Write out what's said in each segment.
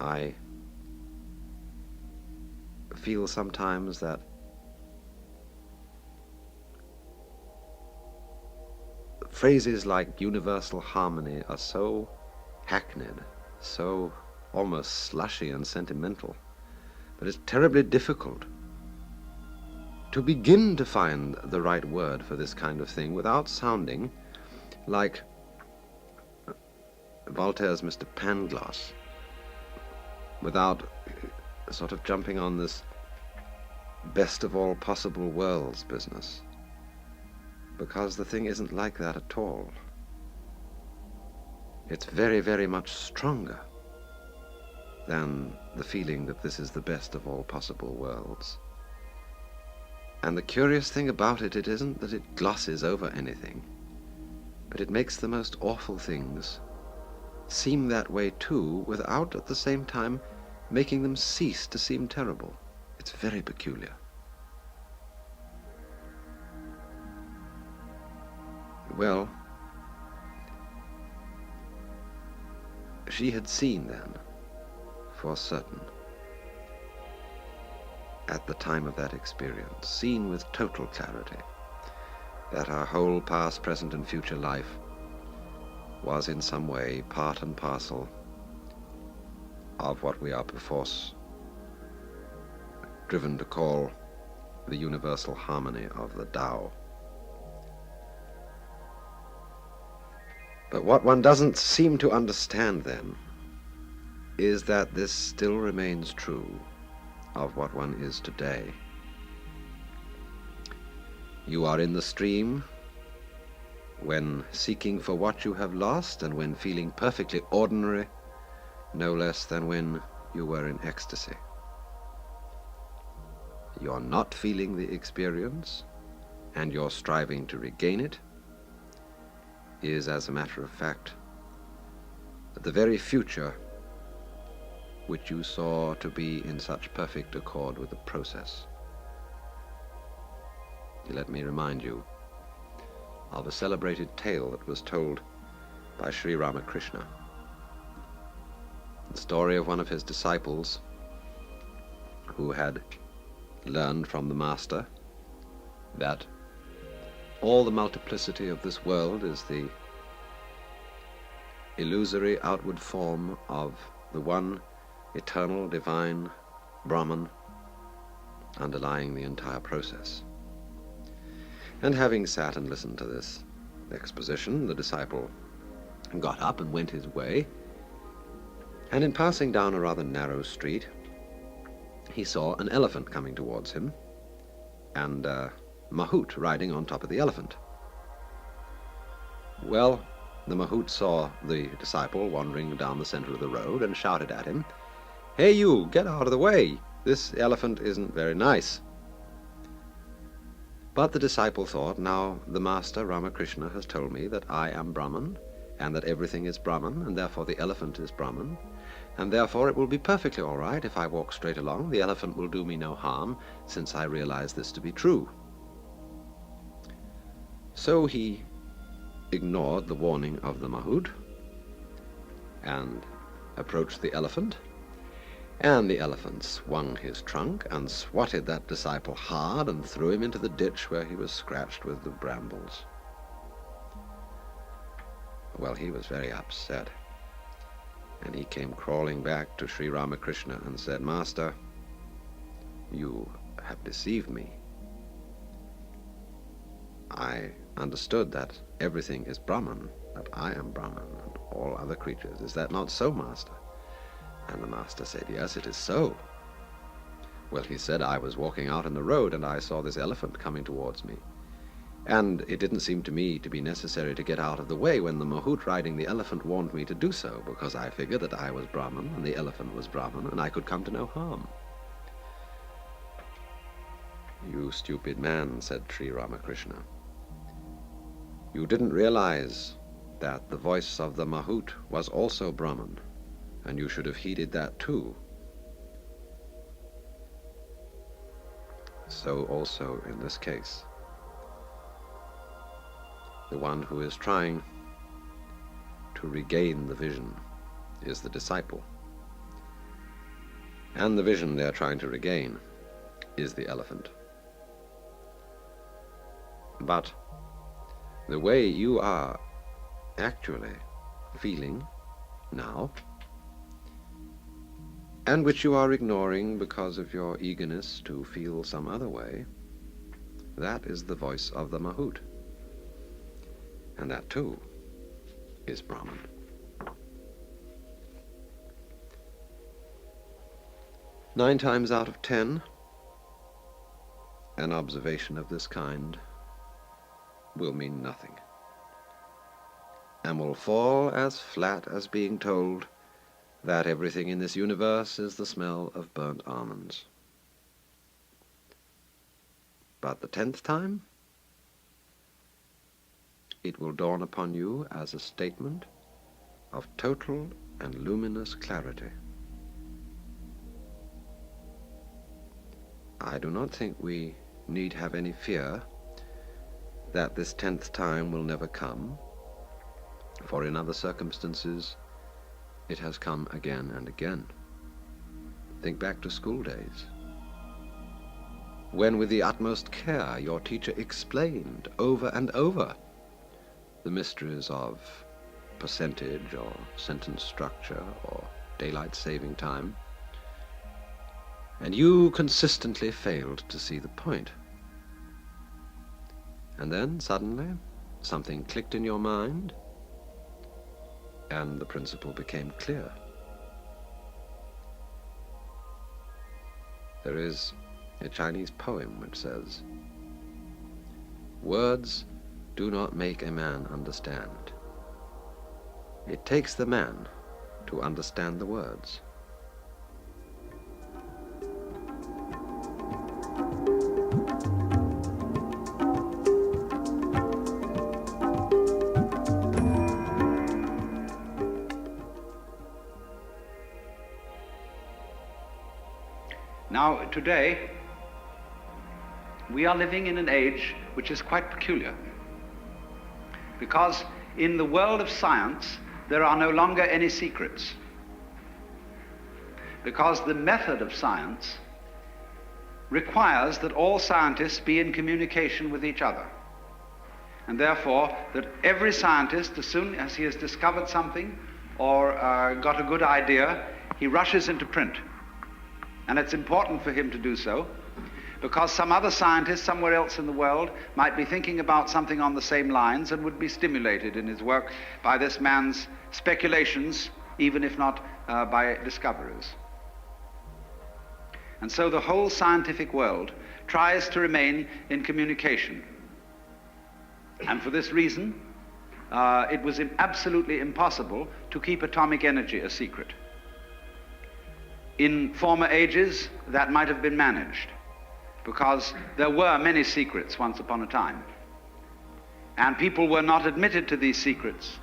I feel sometimes that phrases like universal harmony are so hackneyed, so almost slushy and sentimental, that it's terribly difficult to begin to find the right word for this kind of thing without sounding like Voltaire's Mr. Pangloss, without sort of jumping on this best of all possible worlds business, because the thing isn't like that at all. It's very, very much stronger than the feeling that this is the best of all possible worlds. And the curious thing about it, it isn't that it glosses over anything, but it makes the most awful things seem that way too, without at the same time making them cease to seem terrible. It's very peculiar. Well, she had seen then, for certain, at the time of that experience, seen with total clarity, that our whole past, present, and future life was in some way part and parcel of what we are perforce driven to call the universal harmony of the Tao. But what one doesn't seem to understand then is that this still remains true of what one is today. You are in the stream when seeking for what you have lost, and when feeling perfectly ordinary, no less than when you were in ecstasy. You're not feeling the experience, and you're striving to regain it, is, as a matter of fact, the very future which you saw to be in such perfect accord with the process. Let me remind you of a celebrated tale that was told by Sri Ramakrishna. The story of one of his disciples who had learned from the master that all the multiplicity of this world is the illusory outward form of the one eternal, divine Brahman underlying the entire process. And having sat and listened to this exposition, the disciple got up and went his way, and in passing down a rather narrow street, he saw an elephant coming towards him, and Mahout riding on top of the elephant. Well, the Mahout saw the disciple wandering down the center of the road and shouted at him, "Hey you, get out of the way! This elephant isn't very nice." But the disciple thought, now the master Ramakrishna has told me that I am Brahman, and that everything is Brahman, and therefore the elephant is Brahman, and therefore it will be perfectly all right if I walk straight along. The elephant will do me no harm, since I realize this to be true. So he ignored the warning of the Mahout and approached the elephant, and the elephant swung his trunk and swatted that disciple hard and threw him into the ditch where he was scratched with the brambles. Well, he was very upset, and he came crawling back to Sri Ramakrishna and said, "Master, you have deceived me. I understood that everything is Brahman, that I am Brahman and all other creatures. Is that not so, Master?" And the master said, "Yes, it is so." Well, he said, "I was walking out in the road and I saw this elephant coming towards me. And it didn't seem to me to be necessary to get out of the way when the Mahout riding the elephant warned me to do so, because I figured that I was Brahman and the elephant was Brahman and I could come to no harm." "You stupid man," said Sri Ramakrishna. "You didn't realize that the voice of the Mahout was also Brahman, and you should have heeded that too. So also in this case, the one who is trying to regain the vision is the disciple. And the vision they're trying to regain is the elephant. But the way you are actually feeling now, and which you are ignoring because of your eagerness to feel some other way, that is the voice of the Mahout. And that too is Brahman. Nine times out of 10, an observation of this kind will mean nothing, and will fall as flat as being told that everything in this universe is the smell of burnt almonds. But the 10th time, it will dawn upon you as a statement of total and luminous clarity. I do not think we need have any fear that this 10th time will never come, for in other circumstances it has come again and again. Think back to school days, when with the utmost care your teacher explained over and over the mysteries of percentage or sentence structure or daylight saving time, and you consistently failed to see the point. And then suddenly something clicked in your mind and the principle became clear. There is a Chinese poem which says, "Words do not make a man understand. It takes the man to understand the words." Now, today, we are living in an age which is quite peculiar, because in the world of science, there are no longer any secrets, because the method of science requires that all scientists be in communication with each other, and therefore that every scientist, as soon as he has discovered something or got a good idea, he rushes into print. And it's important for him to do so, because some other scientist somewhere else in the world might be thinking about something on the same lines and would be stimulated in his work by this man's speculations, even if not by discoveries. And so the whole scientific world tries to remain in communication. And for this reason, it was absolutely impossible to keep atomic energy a secret. In former ages, that might have been managed, because there were many secrets once upon a time. And people were not admitted to these secrets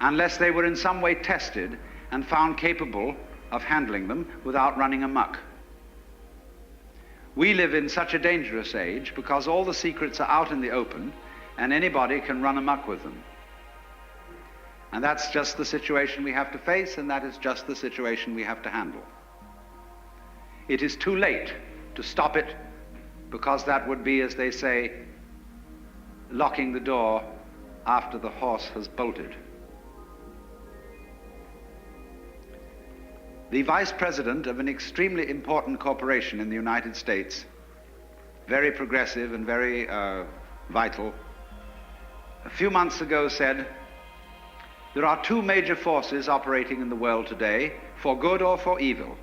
unless they were in some way tested and found capable of handling them without running amok. We live in such a dangerous age because all the secrets are out in the open and anybody can run amok with them. And that's just the situation we have to face, and that is just the situation we have to handle. It is too late to stop it, because that would be, as they say, locking the door after the horse has bolted. The vice president of an extremely important corporation in the United States, very progressive and very vital, a few months ago said, "There are two major forces operating in the world today, for good or for evil.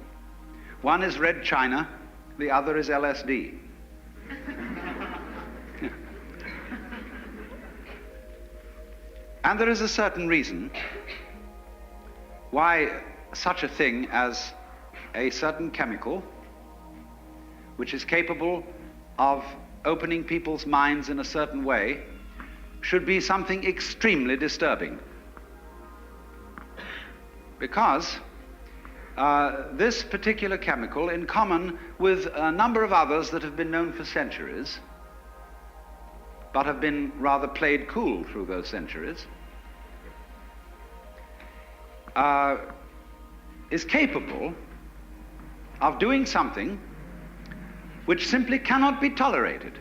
One is Red China, the other is LSD." And there is a certain reason why such a thing as a certain chemical, which is capable of opening people's minds in a certain way, should be something extremely disturbing. Because this particular chemical, in common with a number of others that have been known for centuries, but have been rather played cool through those centuries, is capable of doing something which simply cannot be tolerated.